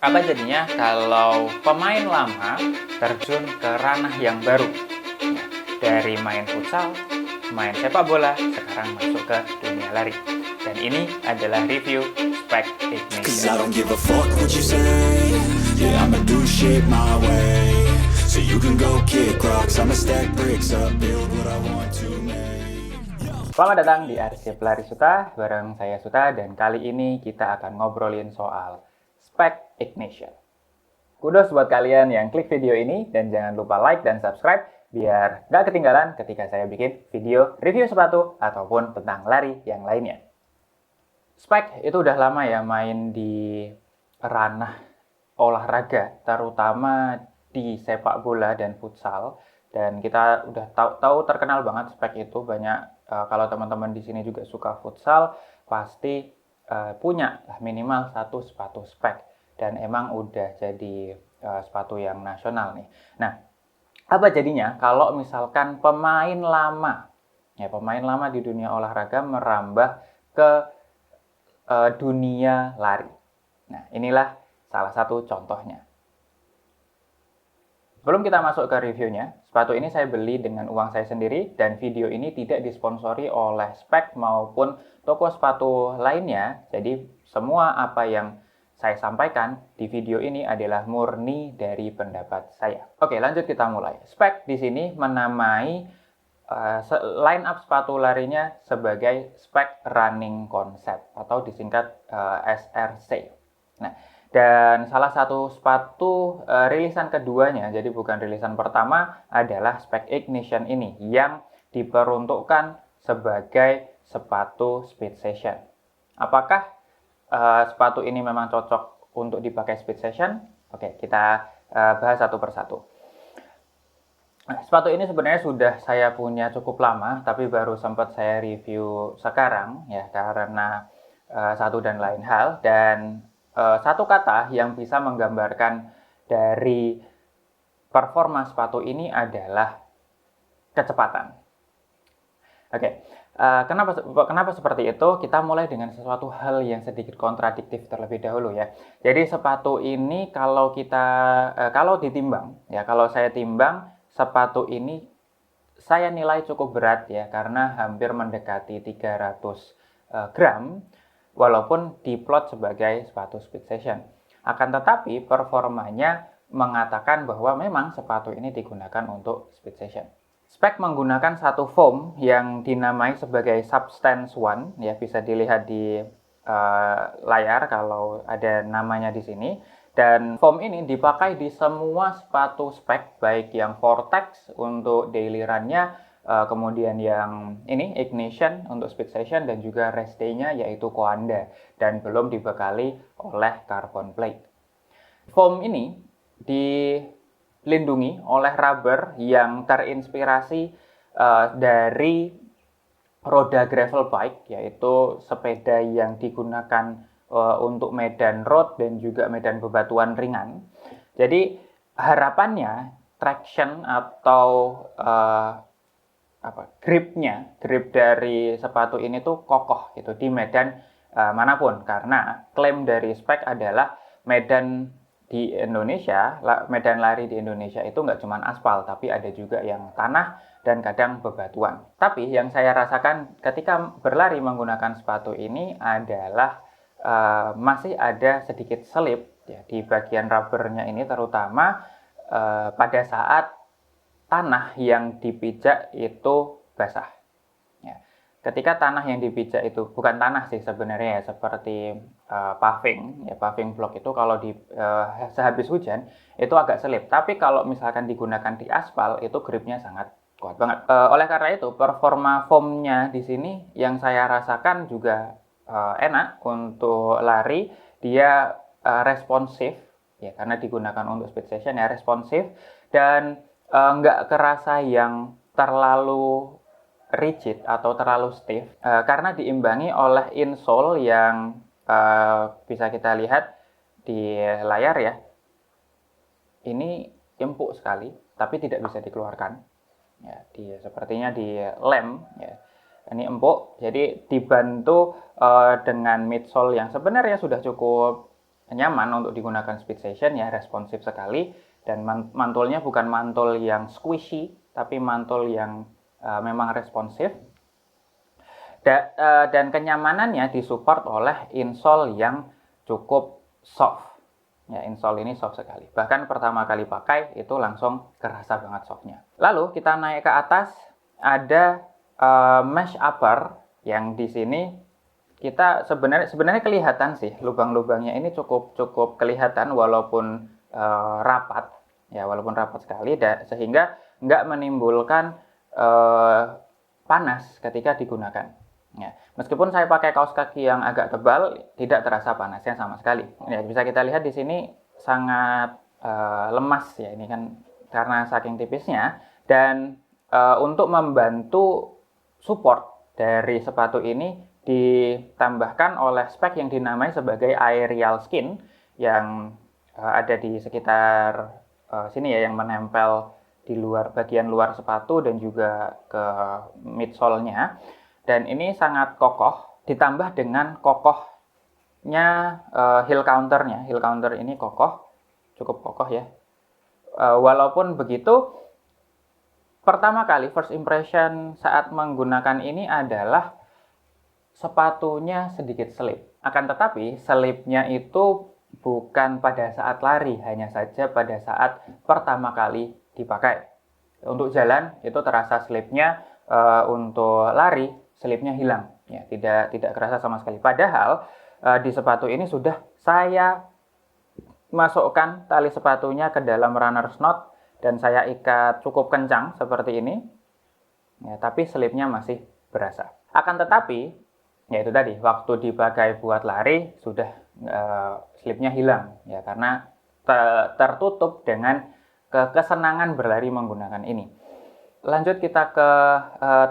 Apa jadinya kalau pemain lama terjun ke ranah yang baru? Dari main futsal, main sepak bola, sekarang masuk ke dunia lari. Dan ini adalah review Spec Cause I Ignition. don't give a fuck what you say. Yeah, I'ma do shit my way. So you can go kick rocks, I'ma stack bricks up, build what I want to make. Selamat datang di Arsip Lari Suta, bareng saya Suta, dan kali ini kita akan ngobrolin soal Spec Ignition. Kudos buat kalian yang klik video ini, dan jangan lupa like dan subscribe biar nggak ketinggalan ketika saya bikin video review sepatu ataupun tentang lari yang lainnya. Spec itu udah lama ya main di ranah olahraga, terutama di sepak bola dan futsal. Dan kita udah tahu terkenal banget Spec itu banyak. Kalau teman-teman di sini juga suka futsal, pasti punya minimal satu sepatu Spec. Dan emang udah jadi sepatu yang nasional nih. Nah, apa jadinya kalau misalkan pemain lama di dunia olahraga merambah ke dunia lari? Nah, inilah salah satu contohnya. Sebelum kita masuk ke reviewnya, sepatu ini saya beli dengan uang saya sendiri dan video ini tidak disponsori oleh Spec maupun toko sepatu lainnya. Jadi semua apa yang saya sampaikan di video ini adalah murni dari pendapat saya. Oke, lanjut kita mulai. Spec di sini menamai line up sepatu larinya sebagai Spec Running Concept atau disingkat SRC. Nah, dan salah satu sepatu rilisan keduanya, jadi bukan rilisan pertama, adalah Spec Ignition ini yang diperuntukkan sebagai sepatu speed session. Apakah sepatu ini memang cocok untuk dipakai speed session? Oke, kita bahas satu persatu. Nah, sepatu ini sebenarnya sudah saya punya cukup lama, tapi baru sempat saya review sekarang ya karena satu dan lain hal. Dan satu kata yang bisa menggambarkan dari performa sepatu ini adalah kecepatan. Oke, kenapa seperti itu? Kita mulai dengan sesuatu hal yang sedikit kontradiktif terlebih dahulu ya. Jadi sepatu ini kalau ditimbang ya, kalau saya timbang sepatu ini saya nilai cukup berat ya karena hampir mendekati 300 gram walaupun diplot sebagai sepatu speed session. Akan tetapi performanya mengatakan bahwa memang sepatu ini digunakan untuk speed session. Spec menggunakan satu foam yang dinamai sebagai Substance One, ya bisa dilihat di layar kalau ada namanya di sini. Dan foam ini dipakai di semua sepatu Spec, baik yang Vortex untuk daily run-nya, kemudian yang ini Ignition untuk speed session, dan juga rest day-nya yaitu Coanda, dan belum dibekali oleh carbon plate. Foam ini dilindungi oleh rubber yang terinspirasi dari roda gravel bike, yaitu sepeda yang digunakan untuk medan road dan juga medan bebatuan ringan. Jadi harapannya traction atau grip dari sepatu ini tuh kokoh gitu di medan manapun, karena klaim dari Spec adalah medan lari di Indonesia itu nggak cuma aspal, tapi ada juga yang tanah dan kadang bebatuan. Tapi yang saya rasakan ketika berlari menggunakan sepatu ini adalah masih ada sedikit selip ya, di bagian rubbernya ini, terutama pada saat tanah yang dipijak itu basah. Ketika tanah yang dipijak itu bukan tanah sih sebenarnya ya, seperti paving block itu kalau sehabis hujan itu agak selip. Tapi kalau misalkan digunakan di aspal itu gripnya sangat kuat banget. Oleh karena itu performa foamnya di sini yang saya rasakan juga enak untuk lari. Dia responsif ya karena digunakan untuk speed session ya, responsif dan nggak kerasa yang terlalu rigid atau terlalu stiff karena diimbangi oleh insole yang bisa kita lihat di layar ya. Ini empuk sekali tapi tidak bisa dikeluarkan ya, sepertinya di lem ya. Ini empuk, jadi dibantu dengan midsole yang sebenarnya sudah cukup nyaman untuk digunakan speed session ya, responsif sekali, dan mantulnya bukan mantul yang squishy tapi mantul yang memang responsif. Dan kenyamanannya disupport oleh insole yang cukup soft. Ya, insole ini soft sekali. Bahkan pertama kali pakai itu langsung kerasa banget softnya. Lalu kita naik ke atas, ada mesh upper yang di sini kita sebenarnya kelihatan sih lubang-lubangnya ini cukup kelihatan walaupun rapat ya, walaupun rapat sekali, sehingga nggak menimbulkan panas ketika digunakan. Ya, meskipun saya pakai kaos kaki yang agak tebal, tidak terasa panasnya sama sekali. Ya, bisa kita lihat di sini sangat lemas ya, ini kan karena saking tipisnya. Dan untuk membantu support dari sepatu ini ditambahkan oleh spek yang dinamai sebagai aerial skin yang ada di sekitar sini ya, yang menempel di bagian luar sepatu dan juga ke midsole-nya. Dan ini sangat kokoh, ditambah dengan kokohnya heel counter-nya. Heel counter ini cukup kokoh ya. Walaupun begitu, pertama kali first impression saat menggunakan ini adalah sepatunya sedikit selip. Akan tetapi selipnya itu bukan pada saat lari, hanya saja pada saat pertama kali dipakai. Untuk jalan itu terasa selipnya, untuk lari selipnya hilang, ya, tidak kerasa sama sekali. Padahal di sepatu ini sudah saya masukkan tali sepatunya ke dalam runner's knot dan saya ikat cukup kencang seperti ini, ya, tapi selipnya masih berasa. Akan tetapi, ya itu tadi, waktu dipakai buat lari sudah selipnya hilang, ya, karena tertutup dengan kesenangan berlari menggunakan ini. Lanjut kita ke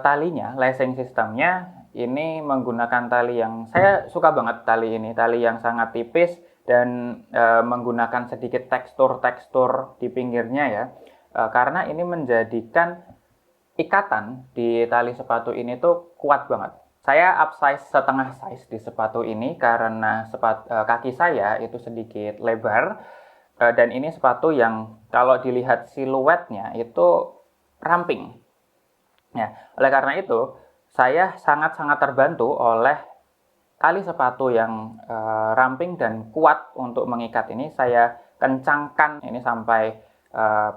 talinya, lacing sistemnya. Ini menggunakan tali yang saya suka banget, tali yang sangat tipis dan menggunakan sedikit tekstur di pinggirnya ya, karena ini menjadikan ikatan di tali sepatu ini tuh kuat banget. Saya upsize setengah size di sepatu ini karena kaki saya itu sedikit lebar, dan ini sepatu yang kalau dilihat siluetnya itu ramping. Ya, oleh karena itu, saya sangat-sangat terbantu oleh tali sepatu yang ramping dan kuat untuk mengikat ini. Saya kencangkan ini sampai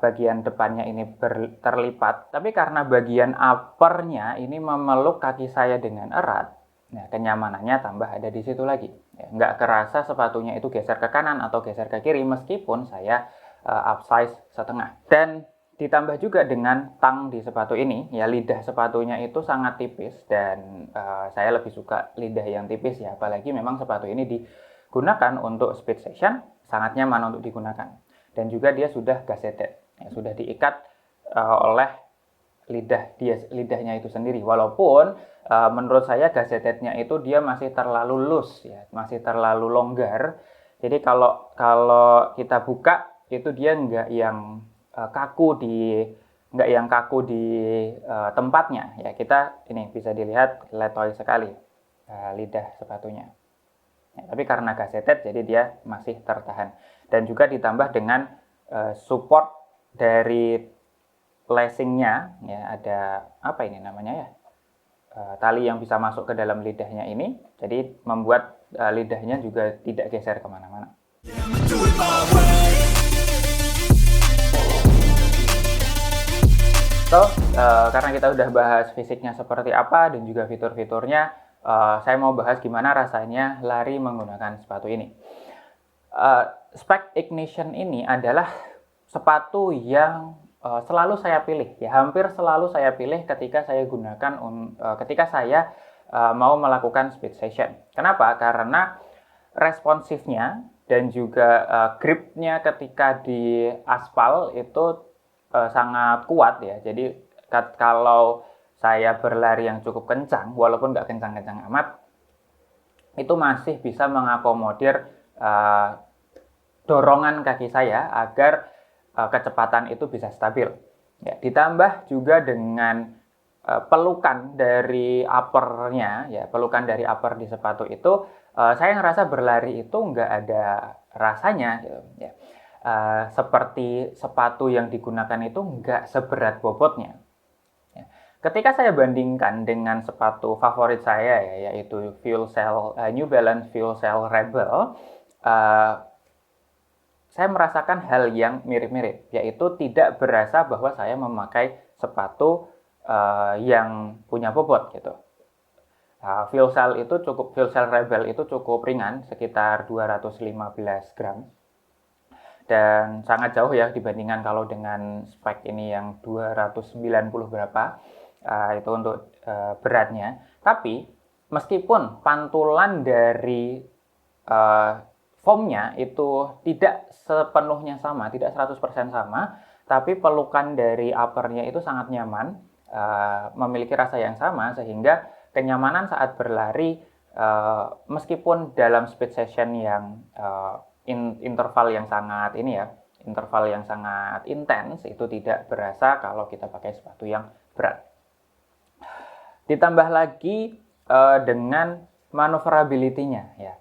bagian depannya ini terlipat. Tapi karena bagian uppernya ini memeluk kaki saya dengan erat, nah kenyamanannya tambah ada di situ lagi. Ya, nggak kerasa sepatunya itu geser ke kanan atau geser ke kiri meskipun saya upsize setengah. Dan ditambah juga dengan tang di sepatu ini, ya, lidah sepatunya itu sangat tipis dan saya lebih suka lidah yang tipis ya, apalagi memang sepatu ini digunakan untuk speed session, sangat nyaman untuk digunakan. Dan juga dia sudah gazetted, ya, sudah diikat oleh lidahnya itu sendiri. Walaupun menurut saya gazettednya itu dia masih terlalu loose ya, masih terlalu longgar. Jadi kalau kita buka itu dia nggak yang kaku di tempatnya ya. Kita ini bisa dilihat letoy sekali lidah sepatunya ya, tapi karena gazetted jadi dia masih tertahan. Dan juga ditambah dengan support dari lacingnya ya, ada apa ini namanya ya, tali yang bisa masuk ke dalam lidahnya ini, jadi membuat lidahnya juga tidak geser kemana-mana. Karena kita udah bahas fisiknya seperti apa dan juga fitur-fiturnya, saya mau bahas gimana rasanya lari menggunakan sepatu ini. Spek Ignition ini adalah sepatu yang selalu saya pilih, ya, hampir selalu saya pilih ketika saya gunakan ketika saya mau melakukan speed session. Kenapa? Karena responsifnya dan juga gripnya ketika di aspal itu sangat kuat ya. Jadi kalau saya berlari yang cukup kencang, walaupun nggak kencang-kencang amat, itu masih bisa mengakomodir dorongan kaki saya agar kecepatan itu bisa stabil. Ya, ditambah juga dengan pelukan dari uppernya, ya pelukan dari upper di sepatu itu, saya ngerasa berlari itu nggak ada rasanya, gitu, ya. Seperti sepatu yang digunakan itu nggak seberat bobotnya. Ya. Ketika saya bandingkan dengan sepatu favorit saya, ya, yaitu New Balance FuelCell Rebel, saya merasakan hal yang mirip-mirip, yaitu tidak berasa bahwa saya memakai sepatu yang punya bobot gitu. FuelCell Rebel itu cukup ringan, sekitar 215 gram. Dan sangat jauh ya dibandingkan kalau dengan spek ini yang 290 berapa, itu untuk beratnya. Tapi meskipun pantulan dari foamnya itu tidak sepenuhnya sama, tidak 100% sama, tapi pelukan dari uppernya itu sangat nyaman, memiliki rasa yang sama, sehingga kenyamanan saat berlari, meskipun dalam speed session yang interval yang sangat intens, itu tidak berasa kalau kita pakai sepatu yang berat. Ditambah lagi dengan maneuverability-nya, ya.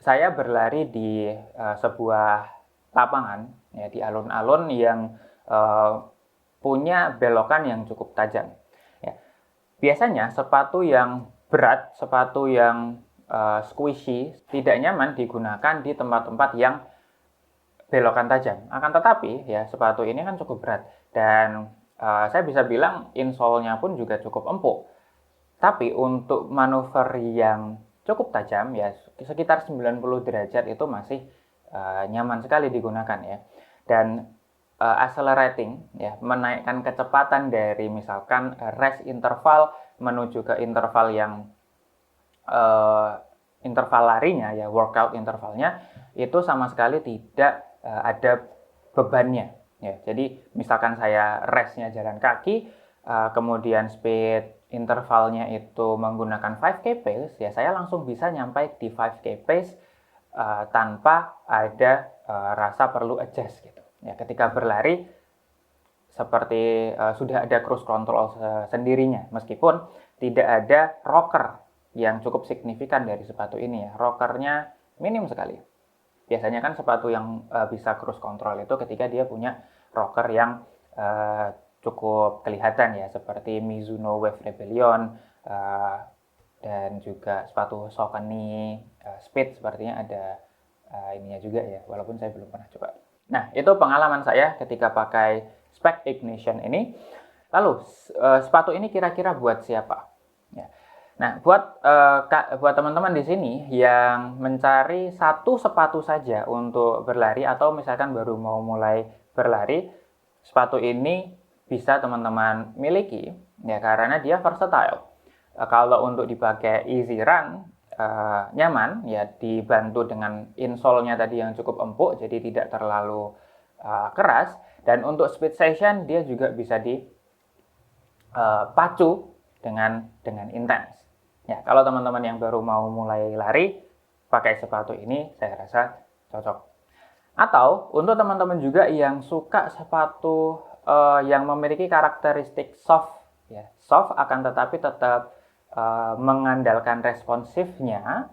Saya berlari di sebuah lapangan, ya, di alun-alun yang punya belokan yang cukup tajam. Ya. Biasanya sepatu yang berat, sepatu yang squishy, tidak nyaman digunakan di tempat-tempat yang belokan tajam. Akan tetapi, ya, sepatu ini kan cukup berat, dan saya bisa bilang insole-nya pun juga cukup empuk. Tapi untuk manuver yang cukup tajam, ya, sekitar 90 derajat itu masih nyaman sekali digunakan, ya. Dan accelerating, ya, menaikkan kecepatan dari misalkan rest interval menuju ke interval yang interval larinya, ya, workout intervalnya itu sama sekali tidak ada bebannya, ya. Jadi misalkan saya restnya jalan kaki, kemudian speed intervalnya itu menggunakan 5K pace, ya saya langsung bisa nyampe di 5K pace tanpa ada rasa perlu adjust gitu. Ya, ketika berlari seperti sudah ada cruise control sendirinya, meskipun tidak ada rocker yang cukup signifikan dari sepatu ini, ya. Rockernya minim sekali. Biasanya kan sepatu yang bisa cruise control itu ketika dia punya rocker yang cukup kelihatan, ya, seperti Mizuno Wave Rebellion, dan juga sepatu Saucony Speed sepertinya ada ininya juga, ya, walaupun saya belum pernah coba. Nah, itu pengalaman saya ketika pakai Speck Ignition ini. Lalu sepatu ini kira-kira buat siapa? Ya. Nah, buat teman-teman di sini yang mencari satu sepatu saja untuk berlari, atau misalkan baru mau mulai berlari, sepatu ini bisa teman-teman miliki, ya, karena dia versatile. Kalau untuk dipakai easy run, nyaman, ya, dibantu dengan insole-nya tadi yang cukup empuk, jadi tidak terlalu keras. Dan untuk speed session dia juga bisa dipacu dengan intens. Ya, kalau teman-teman yang baru mau mulai lari, pakai sepatu ini saya rasa cocok. Atau untuk teman-teman juga yang suka sepatu yang memiliki karakteristik soft, ya, soft akan tetapi tetap mengandalkan responsifnya,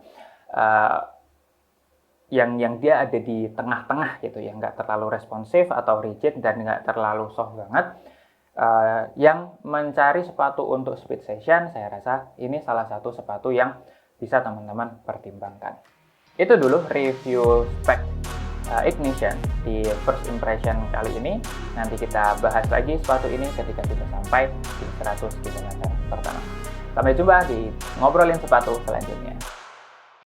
yang dia ada di tengah-tengah gitu, yang nggak terlalu responsif atau rigid dan nggak terlalu soft banget. Yang mencari sepatu untuk speed session, saya rasa ini salah satu sepatu yang bisa teman-teman pertimbangkan. Itu dulu review Speck Ignition di first impression kali ini. Nanti kita bahas lagi sepatu ini ketika kita sampai di 100 km pertama. Sampai jumpa di ngobrolin sepatu selanjutnya.